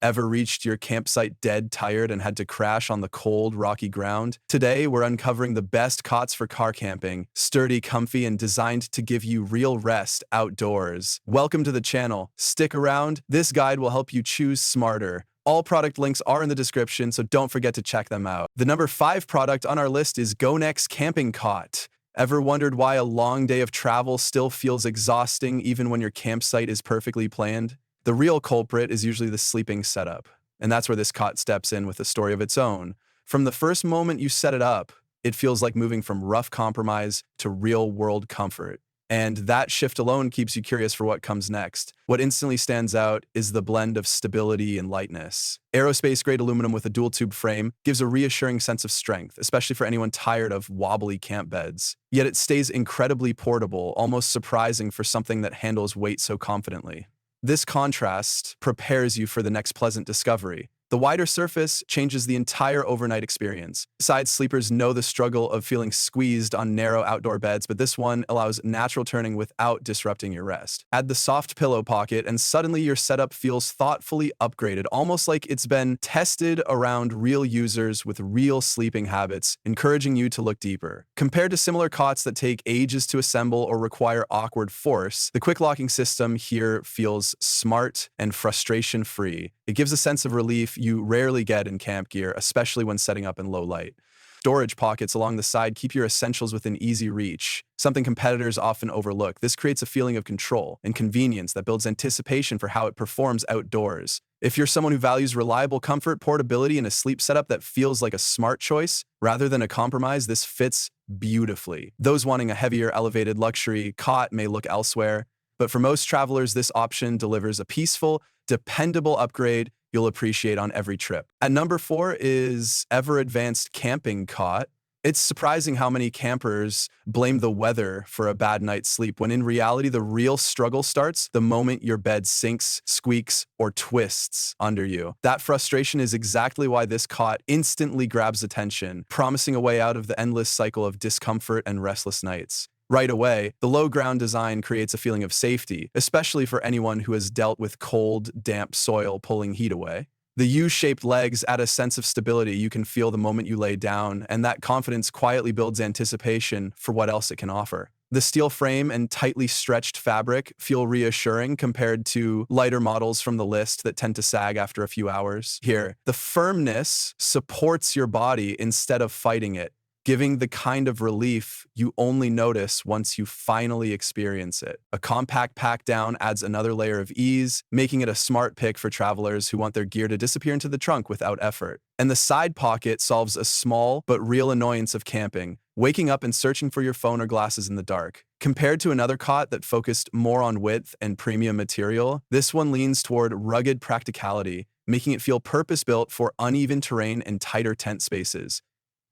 Ever reached your campsite dead tired and had to crash on the cold, rocky ground? Today, we're uncovering the best cots for car camping, sturdy, comfy, and designed to give you real rest outdoors. Welcome to the channel. Stick around. This guide will help you choose smarter. All product links are in the description, so don't forget to check them out. The number 5 product on our list is Gonex Camping Cot. Ever wondered why a long day of travel still feels exhausting even when your campsite is perfectly planned? The real culprit is usually the sleeping setup, and that's where this cot steps in with a story of its own. From the first moment you set it up, it feels like moving from rough compromise to real-world comfort. And that shift alone keeps you curious for what comes next. What instantly stands out is the blend of stability and lightness. Aerospace-grade aluminum with a dual-tube frame gives a reassuring sense of strength, especially for anyone tired of wobbly camp beds. Yet it stays incredibly portable, almost surprising for something that handles weight so confidently. This contrast prepares you for the next pleasant discovery. The wider surface changes the entire overnight experience. Side sleepers know the struggle of feeling squeezed on narrow outdoor beds, but this one allows natural turning without disrupting your rest. Add the soft pillow pocket, and suddenly your setup feels thoughtfully upgraded, almost like it's been tested around real users with real sleeping habits, encouraging you to look deeper. Compared to similar cots that take ages to assemble or require awkward force, the quick locking system here feels smart and frustration-free. It gives a sense of relief you rarely get in camp gear, especially when setting up in low light. Storage pockets along the side keep your essentials within easy reach, something competitors often overlook. This creates a feeling of control and convenience that builds anticipation for how it performs outdoors. If you're someone who values reliable comfort, portability, and a sleep setup that feels like a smart choice rather than a compromise, this fits beautifully. Those wanting a heavier, elevated luxury cot may look elsewhere, but for most travelers, this option delivers a peaceful, dependable upgrade you'll appreciate on every trip. At number 4 is Ever Advanced Camping Cot. It's surprising how many campers blame the weather for a bad night's sleep, when in reality, the real struggle starts the moment your bed sinks, squeaks, or twists under you. That frustration is exactly why this cot instantly grabs attention, promising a way out of the endless cycle of discomfort and restless nights. Right away, the low-ground design creates a feeling of safety, especially for anyone who has dealt with cold, damp soil pulling heat away. The U-shaped legs add a sense of stability you can feel the moment you lay down, and that confidence quietly builds anticipation for what else it can offer. The steel frame and tightly stretched fabric feel reassuring compared to lighter models from the list that tend to sag after a few hours. Here, the firmness supports your body instead of fighting it, giving the kind of relief you only notice once you finally experience it. A compact pack down adds another layer of ease, making it a smart pick for travelers who want their gear to disappear into the trunk without effort. And the side pocket solves a small but real annoyance of camping, waking up and searching for your phone or glasses in the dark. Compared to another cot that focused more on width and premium material, this one leans toward rugged practicality, making it feel purpose-built for uneven terrain and tighter tent spaces.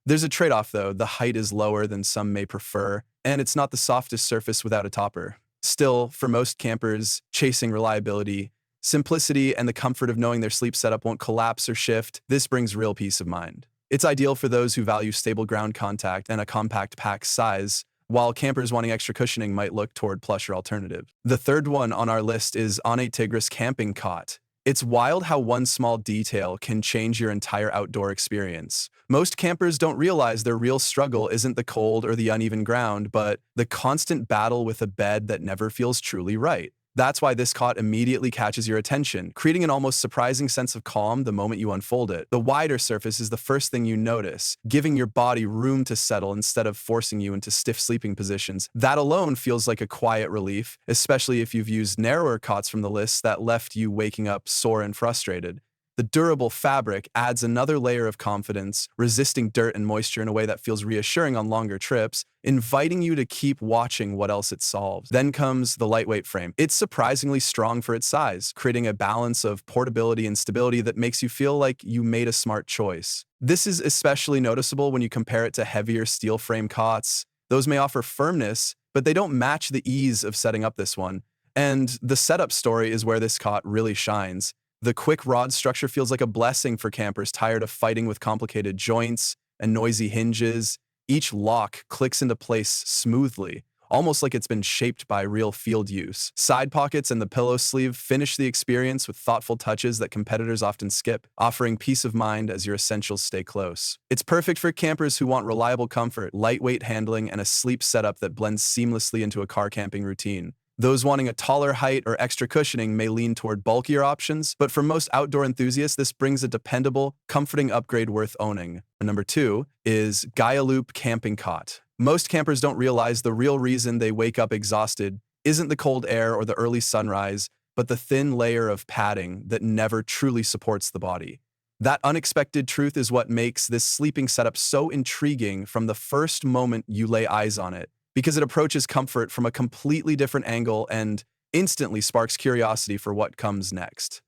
There's a trade-off though. The height is lower than some may prefer, and it's not the softest surface without a topper. Still, for most campers chasing reliability, simplicity, and the comfort of knowing their sleep setup won't collapse or shift, this brings real peace of mind. It's ideal for those who value stable ground contact and a compact pack size, while campers wanting extra cushioning might look toward plusher alternatives. The third one on our list is ONETIGRIS Camping Cot. It's wild how one small detail can change your entire outdoor experience. Most campers don't realize their real struggle isn't the cold or the uneven ground, but the constant battle with a bed that never feels truly right. That's why this cot immediately catches your attention, creating an almost surprising sense of calm the moment you unfold it. The wider surface is the first thing you notice, giving your body room to settle instead of forcing you into stiff sleeping positions. That alone feels like a quiet relief, especially if you've used narrower cots from the list that left you waking up sore and frustrated. The durable fabric adds another layer of confidence, resisting dirt and moisture in a way that feels reassuring on longer trips, inviting you to keep watching what else it solves. Then comes the lightweight frame. It's surprisingly strong for its size, creating a balance of portability and stability that makes you feel like you made a smart choice. This is especially noticeable when you compare it to heavier steel frame cots. Those may offer firmness, but they don't match the ease of setting up this one. And the setup story is where this cot really shines. The quick rod structure feels like a blessing for campers tired of fighting with complicated joints and noisy hinges. Each lock clicks into place smoothly, almost like it's been shaped by real field use. Side pockets and the pillow sleeve finish the experience with thoughtful touches that competitors often skip, offering peace of mind as your essentials stay close. It's perfect for campers who want reliable comfort, lightweight handling, and a sleep setup that blends seamlessly into a car camping routine. Those wanting a taller height or extra cushioning may lean toward bulkier options, but for most outdoor enthusiasts, this brings a dependable, comforting upgrade worth owning. Number 2 is Gaialoop Camping Cot. Most campers don't realize the real reason they wake up exhausted isn't the cold air or the early sunrise, but the thin layer of padding that never truly supports the body. That unexpected truth is what makes this sleeping setup so intriguing from the first moment you lay eyes on it, because it approaches comfort from a completely different angle and instantly sparks curiosity for what comes next.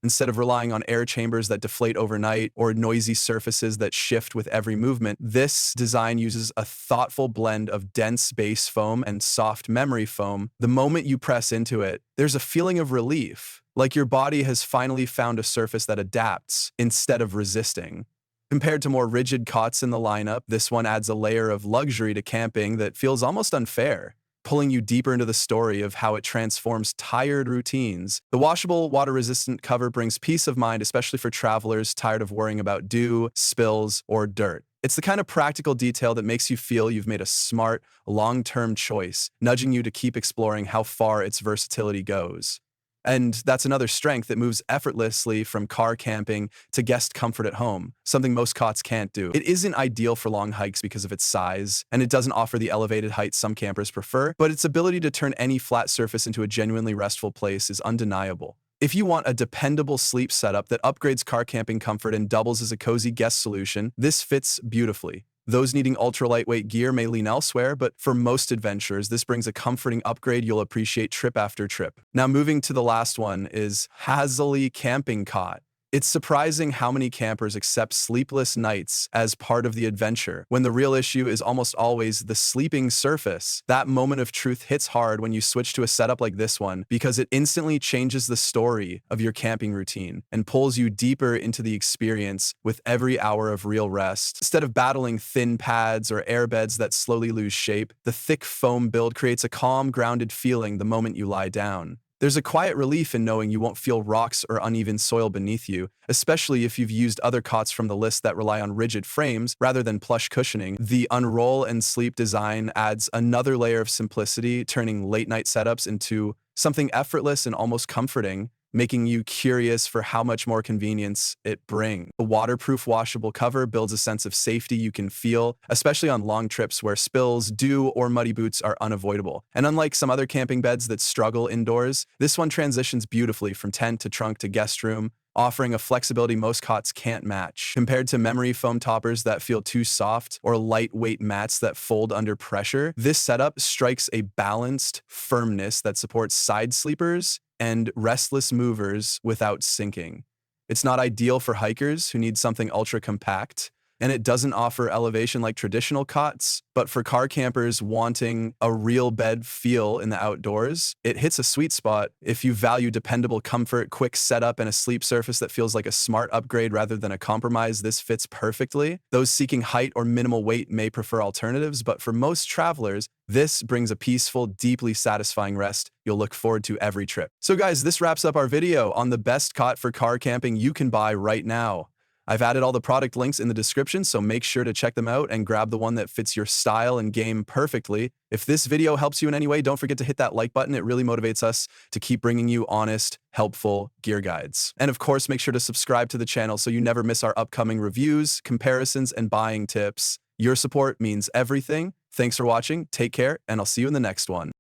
Instead of relying on air chambers that deflate overnight or noisy surfaces that shift with every movement, this design uses a thoughtful blend of dense base foam and soft memory foam. The moment you press into it, there's a feeling of relief, like your body has finally found a surface that adapts instead of resisting. Compared to more rigid cots in the lineup, this one adds a layer of luxury to camping that feels almost unfair, pulling you deeper into the story of how it transforms tired routines. The washable, water-resistant cover brings peace of mind, especially for travelers tired of worrying about dew, spills, or dirt. It's the kind of practical detail that makes you feel you've made a smart, long-term choice, nudging you to keep exploring how far its versatility goes. And that's another strength that moves effortlessly from car camping to guest comfort at home, something most cots can't do. It isn't ideal for long hikes because of its size, and it doesn't offer the elevated height some campers prefer, but its ability to turn any flat surface into a genuinely restful place is undeniable. If you want a dependable sleep setup that upgrades car camping comfort and doubles as a cozy guest solution, this fits beautifully. Those needing ultra-lightweight gear may lean elsewhere, but for most adventurers, this brings a comforting upgrade you'll appreciate trip after trip. Now, moving to the last one is Hazli Camping Cot. It's surprising how many campers accept sleepless nights as part of the adventure, when the real issue is almost always the sleeping surface. That moment of truth hits hard when you switch to a setup like this one, because it instantly changes the story of your camping routine and pulls you deeper into the experience with every hour of real rest. Instead of battling thin pads or airbeds that slowly lose shape, the thick foam build creates a calm, grounded feeling the moment you lie down. There's a quiet relief in knowing you won't feel rocks or uneven soil beneath you, especially if you've used other cots from the list that rely on rigid frames rather than plush cushioning. The unroll and sleep design adds another layer of simplicity, turning late-night setups into something effortless and almost comforting, making you curious for how much more convenience it brings. The waterproof washable cover builds a sense of safety you can feel, especially on long trips where spills, dew, or muddy boots are unavoidable. And unlike some other camping beds that struggle indoors, this one transitions beautifully from tent to trunk to guest room, offering a flexibility most cots can't match. Compared to memory foam toppers that feel too soft or lightweight mats that fold under pressure, this setup strikes a balanced firmness that supports side sleepers and restless movers without sinking. It's not ideal for hikers who need something ultra-compact, and it doesn't offer elevation like traditional cots, but for car campers wanting a real bed feel in the outdoors, it hits a sweet spot. If you value dependable comfort, quick setup, and a sleep surface that feels like a smart upgrade rather than a compromise, this fits perfectly. Those seeking height or minimal weight may prefer alternatives, but for most travelers, this brings a peaceful, deeply satisfying rest you'll look forward to every trip. So guys, this wraps up our video on the best cot for car camping you can buy right now. I've added all the product links in the description, so make sure to check them out and grab the one that fits your style and game perfectly. If this video helps you in any way, don't forget to hit that like button. It really motivates us to keep bringing you honest, helpful gear guides. And of course, make sure to subscribe to the channel so you never miss our upcoming reviews, comparisons, and buying tips. Your support means everything. Thanks for watching, take care, and I'll see you in the next one.